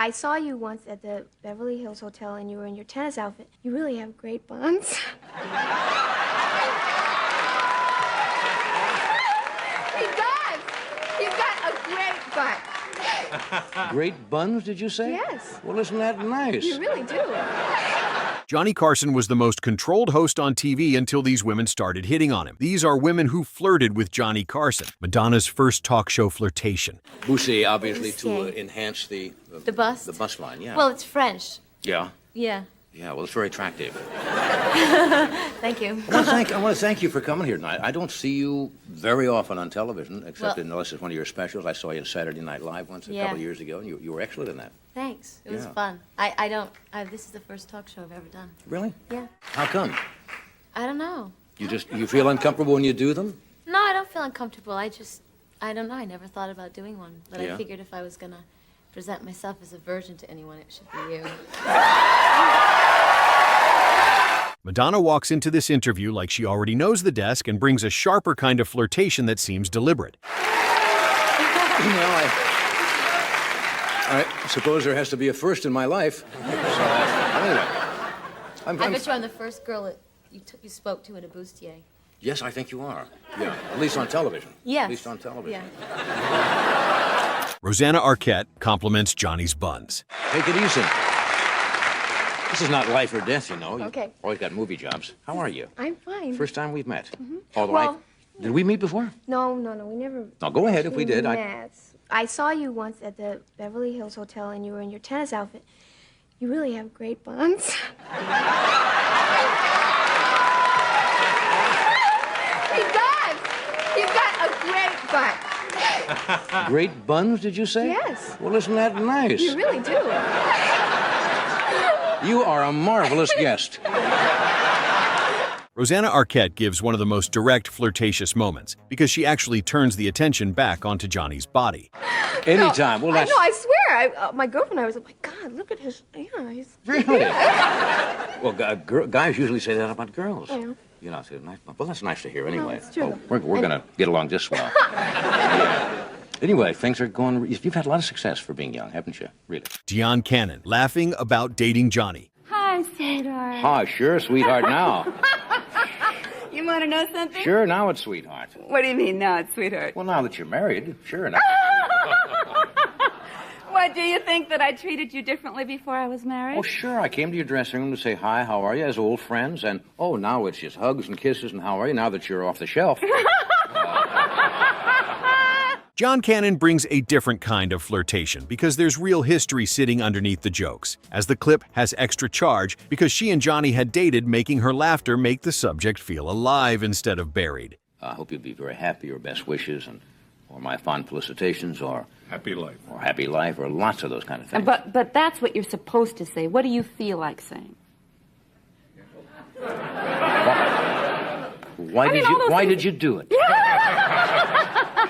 I saw you once at the Beverly Hills Hotel, and you were in your tennis outfit. You really have great buns. He does. You've got a great butt. Great buns, did you say? Yes. Well, isn't that nice? You really do. Johnny Carson was the most controlled host on TV until these women started hitting on him. These are women who flirted with Johnny Carson, Madonna's first talk show Flirtation. Boucher, obviously, to enhance the bust? The bust line, yeah. Well, it's French. Yeah? Yeah. Yeah, well, it's very attractive. Thank you. I want to thank you for coming here tonight. I don't see you very often on television, except unless it's one of your specials. I saw you on Saturday Night Live once a couple of years ago, and you were excellent in that. Thanks. It was Yeah. fun. This is the first talk show I've ever done. Really? Yeah. How come? I don't know. You feel uncomfortable when you do them? No, I don't feel uncomfortable. I don't know. I never thought about doing one. But Yeah. I figured if I was going to present myself as a virgin to anyone, it should be you. Madonna walks into this interview like she already knows the desk and brings a sharper kind of flirtation that seems deliberate. I suppose there has to be a first in my life. So, anyway, I bet you're the first girl that you spoke to in a bustier. Yes, I think you are. Yeah, at least on television. Yes. At least on television. Yeah. Rosanna Arquette compliments Johnny's buns. Take it easy. This is not life or death, you know. You've Okay. always got movie jobs. How are you? I'm fine. First time we've met. Mm-hmm. Although did we meet before? No, we never. No, go ahead if we did. Met. I saw you once at the Beverly Hills Hotel, and you were in your tennis outfit. You really have great buns. He does. You've got a great butt. Great buns, did you say? Yes. Well, isn't that nice? You really do. You are a marvelous guest. Rosanna Arquette gives one of the most direct flirtatious moments because she actually turns the attention back onto Johnny's body. Anytime. No, well, that's... I swear. My girlfriend and I was like, my God, look at his... Yeah, he's... Really? Well, guys usually say that about girls. Yeah. You know, it's nice. Well, that's nice to hear anyway. it's true. We're going to get along just well. Yeah. Anyway, things are going... You've had a lot of success for being young, haven't you? Really? Dyan Cannon laughing about dating Johnny. Hi, sweetheart. Ah, sure, sweetheart, now. You want to know something? Sure, now it's sweetheart. What do you mean now it's sweetheart? Well, now that you're married, sure. Now. What, do you think that I treated you differently before I was married? Oh, sure. I came to your dressing room to say hi, how are you, as old friends, and, oh, now it's just hugs and kisses and how are you, now that you're off the shelf. John Cannon brings a different kind of flirtation because there's real history sitting underneath the jokes, as the clip has extra charge because she and Johnny had dated, making her laughter make the subject feel alive instead of buried. I hope you'll be very happy, or best wishes, or my fond felicitations, or... Happy life. Or happy life, or lots of those kind of things. But that's what you're supposed to say. What do you feel like saying? Why did you do it?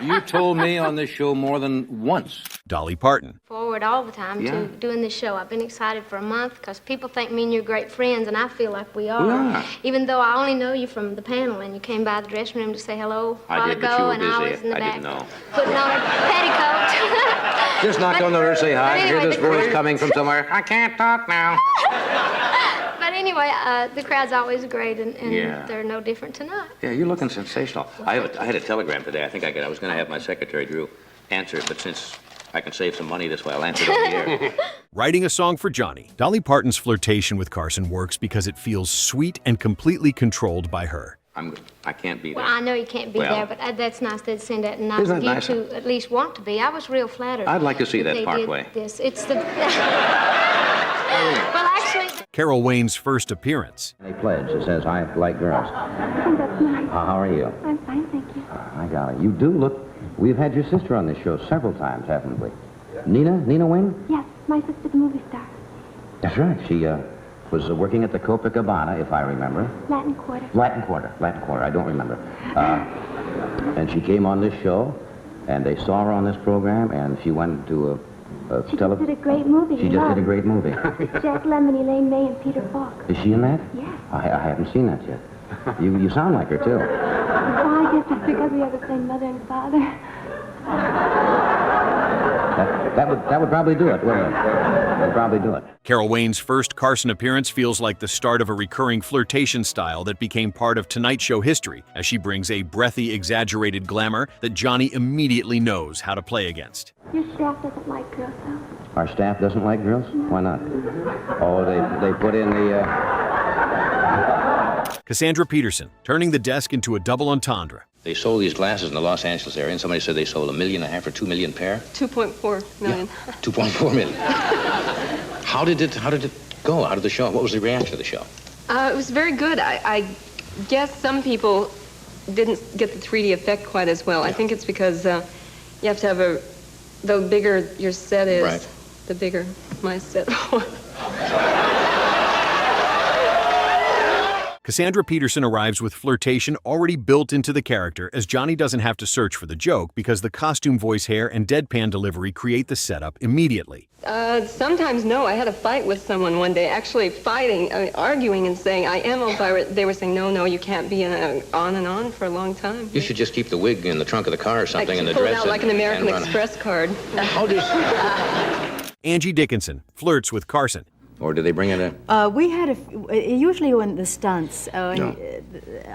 You told me on this show more than once. Dolly Parton. Forward all the time to doing this show. I've been excited for a month because people think me and you're great friends, and I feel like we are. Yeah. Even though I only know you from the panel, and you came by the dressing room to say hello a while I did, ago, but you were and busy. I was in the I back didn't know. putting on a petticoat. Just knock on the door, say hi. anyway, Hear this the voice crowd- coming from somewhere. I can't talk now. But anyway, the crowd's always great, and Yeah. they're no different tonight. Yeah, you're looking sensational. I had a telegram today. I was going to have my secretary, Drew, answer it, but since I can save some money this way, I'll answer it on the air. Writing a song for Johnny. Dolly Parton's flirtation with Carson works because it feels sweet and completely controlled by her. I can't be there. Well, I know you can't be there, but that's nice they'd send that, and nice Isn't of that you nice? to at least want to be. I was real flattered. I'd like to see that they Parkway. did this. It's the... Well, actually... Carol Wayne's first appearance. A pledge that says, I like girls. Oh, that's nice. How are you? I'm fine, thank you. My golly, you do look... We've had your sister on this show several times, haven't we? Nina Wayne? Yes, my sister, the movie star. That's right. She was working at the Copacabana, if I remember. Latin Quarter. Latin Quarter. I don't remember. And she came on this show, and they saw her on this program, and she went to She just did a great movie. She just did a great movie. Jack Lemmon, Elaine May, and Peter Falk. Is she in that? Yes. I haven't seen that yet. You sound like her, too. Oh, I guess it's because we have the same mother and father. That would probably do it, wouldn't it? We'll probably do it. Carol Wayne's first Carson appearance feels like the start of a recurring flirtation style that became part of Tonight Show history, as she brings a breathy, exaggerated glamour that Johnny immediately knows how to play against. Your staff doesn't like girls, though. Our staff doesn't like girls? Why not? Oh, they put in the, Cassandra Peterson, turning the desk into a double entendre. They sold these glasses in the Los Angeles area, and somebody said they sold 1.5 million or 2 million pair. 2.4 million. Yeah, 2.4 million. How did it go? How did the show? What was the reaction to the show? It was very good. I guess some people didn't get the 3D effect quite as well. Yeah. I think it's because you have to have the bigger your set is, right, the bigger my set was. Cassandra Peterson arrives with flirtation already built into the character, as Johnny doesn't have to search for the joke because the costume voice, hair, and deadpan delivery create the setup immediately. Sometimes no. I had a fight with someone one day, actually fighting, arguing and saying, I am Elvira. They were saying, no, you can't be on and on for a long time. You should just keep the wig in the trunk of the car or something, and the pull dress. It out like an American Express card. How does... Angie Dickinson flirts with Carson. Or do they bring in a... We had usually when the stunts, no.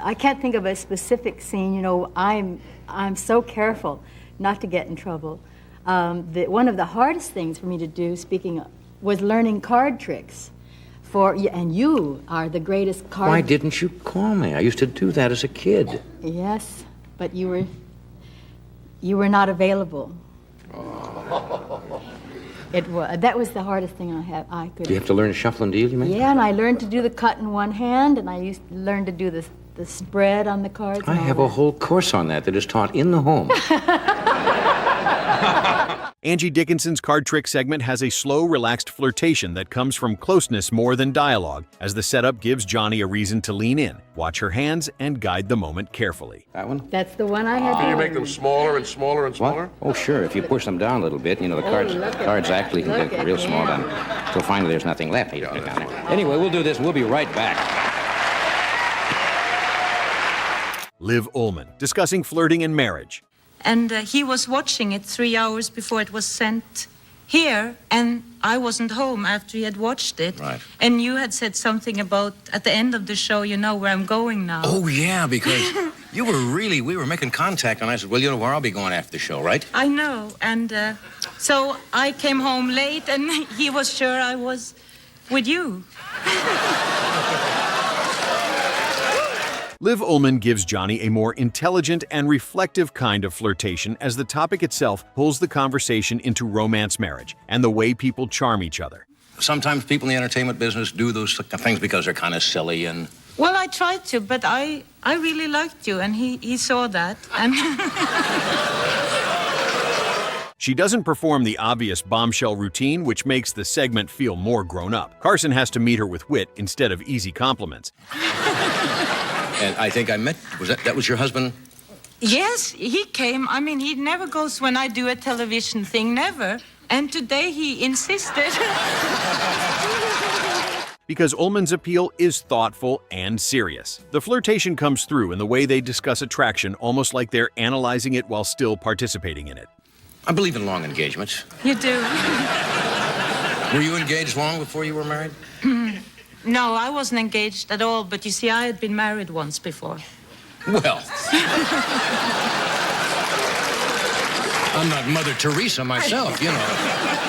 I can't think of a specific scene. You know, I'm so careful not to get in trouble. One of the hardest things for me to do, was learning card tricks. And you are the greatest card... Why didn't you call me? I used to do that as a kid. Yes, but you were not available. That was the hardest thing I could. Do you have to learn to shuffle and deal, you mean? Yeah, and I learned to do the cut in one hand, and I used to learn to do the spread on the cards. I have a whole course on that is taught in the home. Angie Dickinson's card trick segment has a slow, relaxed flirtation that comes from closeness more than dialogue, as the setup gives Johnny a reason to lean in, watch her hands, and guide the moment carefully. That one? That's the one I had. Can you make them smaller and smaller and smaller? What? Oh, sure. If you push them down a little bit, you know, the cards actually can get real small down. So finally there's nothing left. Anyway, we'll do this. We'll be right back. Liv Ullmann, discussing flirting and marriage. And he was watching it 3 hours before it was sent here, and I wasn't home after he had watched it. Right. And you had said something about, at the end of the show, you know where I'm going now. Oh, yeah, because we were making contact, and I said, well, you know where I'll be going after the show, right? I know, and so I came home late, and he was sure I was with you. Liv Ullmann gives Johnny a more intelligent and reflective kind of flirtation, as the topic itself pulls the conversation into romance marriage and the way people charm each other. Sometimes people in the entertainment business do those things because they're kind of silly and... Well, I tried to, but I really liked you, and he saw that. And She doesn't perform the obvious bombshell routine, which makes the segment feel more grown up. Carson has to meet her with wit instead of easy compliments. And I think I met, that was your husband? Yes, he came. I mean, he never goes when I do a television thing, never. And today he insisted. Because Ullmann's appeal is thoughtful and serious. The flirtation comes through in the way they discuss attraction, almost like they're analyzing it while still participating in it. I believe in long engagements. You do? Were you engaged long before you were married? No, I wasn't engaged at all, but you see, I had been married once before. Well. I'm not Mother Teresa myself, you know.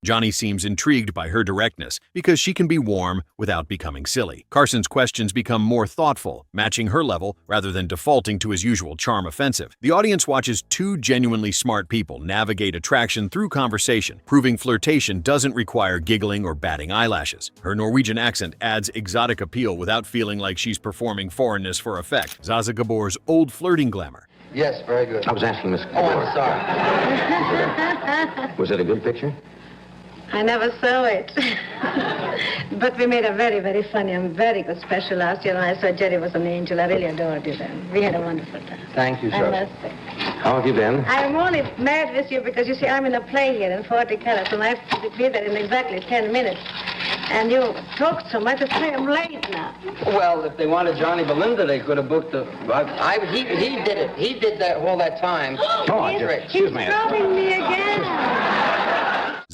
Johnny seems intrigued by her directness because she can be warm without becoming silly. Carson's questions become more thoughtful, matching her level rather than defaulting to his usual charm offensive. The audience watches two genuinely smart people navigate attraction through conversation, proving flirtation doesn't require giggling or batting eyelashes. Her Norwegian accent adds exotic appeal without feeling like she's performing foreignness for effect. Zaza Gabor's old flirting glamour. Yes, very good. I was asking Miss Gabor. Oh, I'm sorry. Was it a good picture? I never saw it. But we made a very, very funny and very good special last year, and I saw Jerry was an angel. I really adored you then. We had a wonderful time. Thank you, I sir. must say. How have you been? I'm only mad with you because, you see, I'm in a play here in 40 colors, and I have to be there in exactly 10 minutes. And you talked so much, I am late now. Well, if they wanted Johnny Belinda, they could have booked the... He did it. He did that all that time. Oh, excuse me. He's throwing me again.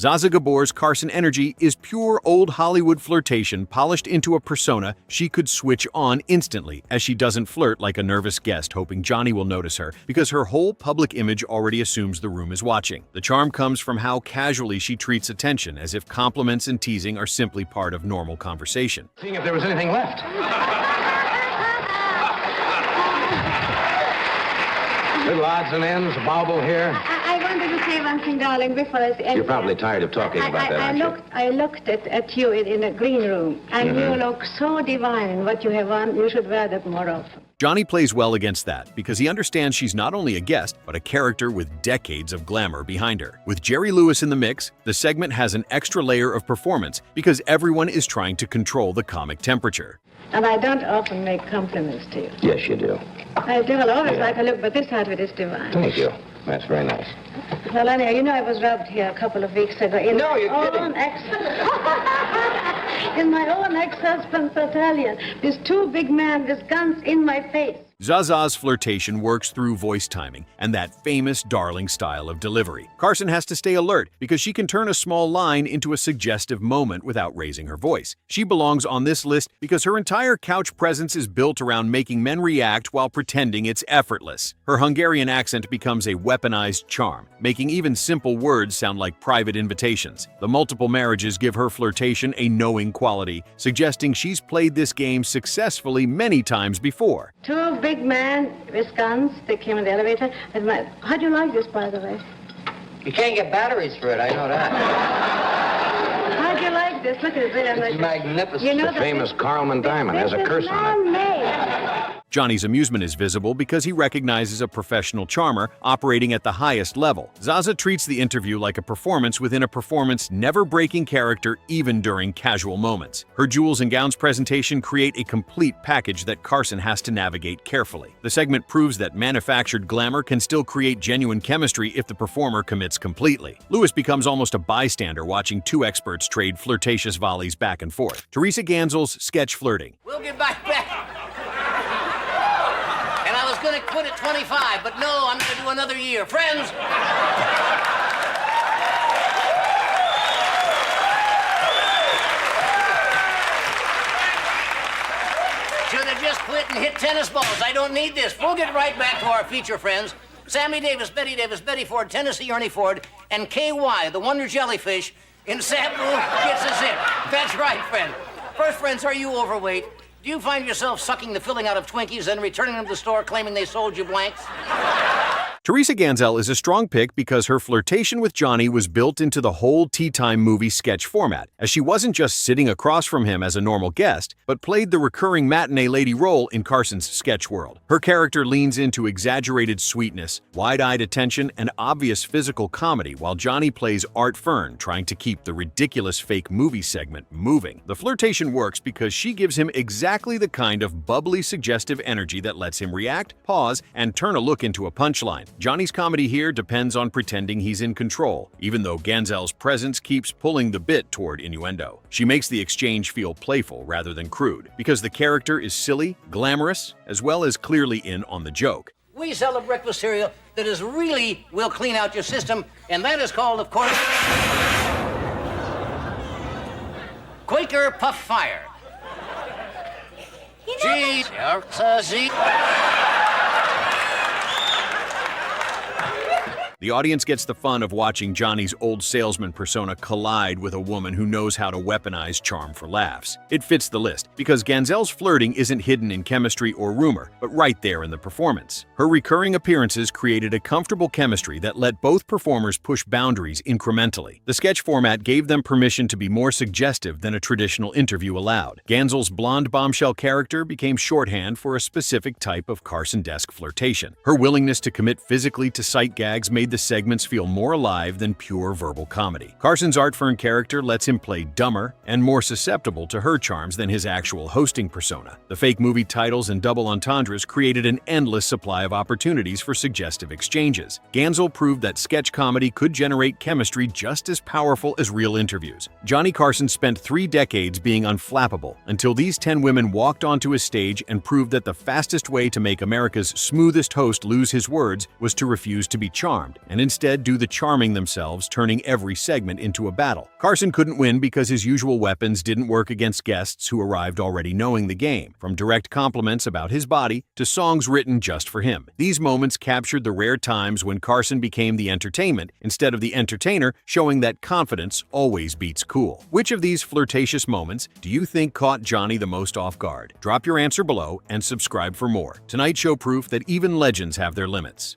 Zsa Gabor's Carson energy is pure old Hollywood flirtation polished into a persona she could switch on instantly, as she doesn't flirt like a nervous guest hoping Johnny will notice her because her whole public image already assumes the room is watching. The charm comes from how casually she treats attention, as if compliments and teasing are simply part of normal conversation. Seeing if there was anything left. Little odds and ends, a bauble here. I wanted to say one thing, darling, before I say. You're probably tired of talking about that, aren't you? I looked at you in a green room, and you look so divine in what you have on. You should wear that more often. Johnny plays well against that because he understands she's not only a guest, but a character with decades of glamour behind her. With Jerry Lewis in the mix, the segment has an extra layer of performance because everyone is trying to control the comic temperature. And I don't often make compliments to you. Yes, you do. I do. I'll always like a look, but this outfit is divine. Thank you. That's very nice. Well, anyhow, you know I was robbed here a couple of weeks ago. In No, you're my kidding. own in my own ex-husband's battalion. These two big men with guns in my face. Zsa's flirtation works through voice timing and that famous darling style of delivery. Carson has to stay alert because she can turn a small line into a suggestive moment without raising her voice. She belongs on this list because her entire couch presence is built around making men react while pretending it's effortless. Her Hungarian accent becomes a weaponized charm, making even simple words sound like private invitations. The multiple marriages give her flirtation a knowing quality, suggesting she's played this game successfully many times before. Two big men with guns. They came in the elevator. How do you like this, by the way? You can't get batteries for it, I know that. How do you like this? Look at it. It's magnificent. You know the famous Carlman diamond has a curse on it. Man-made. Johnny's amusement is visible because he recognizes a professional charmer operating at the highest level. Zsa treats the interview like a performance within a performance, never breaking character even during casual moments. Her jewels and gowns presentation create a complete package that Carson has to navigate carefully. The segment proves that manufactured glamour can still create genuine chemistry if the performer commits completely. Lewis becomes almost a bystander watching two experts trade flirtatious volleys back and forth. Teresa Ganzel's sketch Flirting. We'll get back. And I was going to quit at 25, but no, I'm going to do another year. Friends! Should have just quit and hit tennis balls. I don't need this. We'll get right back to our feature friends. Sammy Davis, Betty Ford, Tennessee Ernie Ford, and KY, the Wonder Jellyfish, in Sabu gets us in. That's right, friend. First, friends, are you overweight? Do you find yourself sucking the filling out of Twinkies and returning them to the store claiming they sold you blanks? Teresa Ganzel is a strong pick because her flirtation with Johnny was built into the whole Tea Time movie sketch format, as she wasn't just sitting across from him as a normal guest, but played the recurring matinee lady role in Carson's sketch world. Her character leans into exaggerated sweetness, wide-eyed attention, and obvious physical comedy, while Johnny plays Art Fern, trying to keep the ridiculous fake movie segment moving. The flirtation works because she gives him exactly the kind of bubbly, suggestive energy that lets him react, pause, and turn a look into a punchline. Johnny's comedy here depends on pretending he's in control, even though Ganzel's presence keeps pulling the bit toward innuendo. She makes the exchange feel playful rather than crude, because the character is silly, glamorous, as well as clearly in on the joke. We sell a breakfast cereal that is really will clean out your system, and that is called, of course, Quaker Puff Fire. The audience gets the fun of watching Johnny's old salesman persona collide with a woman who knows how to weaponize charm for laughs. It fits the list, because Ganzel's flirting isn't hidden in chemistry or rumor, but right there in the performance. Her recurring appearances created a comfortable chemistry that let both performers push boundaries incrementally. The sketch format gave them permission to be more suggestive than a traditional interview allowed. Ganzel's blonde bombshell character became shorthand for a specific type of Carson-esque flirtation. Her willingness to commit physically to sight gags made the segments feel more alive than pure verbal comedy. Carson's Art Fern character lets him play dumber and more susceptible to her charms than his actual hosting persona. The fake movie titles and double entendres created an endless supply of opportunities for suggestive exchanges. Ganzel proved that sketch comedy could generate chemistry just as powerful as real interviews. Johnny Carson spent 3 decades being unflappable until these 10 women walked onto his stage and proved that the fastest way to make America's smoothest host lose his words was to refuse to be charmed. round, and instead do the charming themselves, turning every segment into a battle. Carson couldn't win because his usual weapons didn't work against guests who arrived already knowing the game, from direct compliments about his body to songs written just for him. These moments captured the rare times when Carson became the entertainment instead of the entertainer, showing that confidence always beats cool. Which of these flirtatious moments do you think caught Johnny the most off guard? Drop your answer below and subscribe for more. Tonight's show proof that even legends have their limits.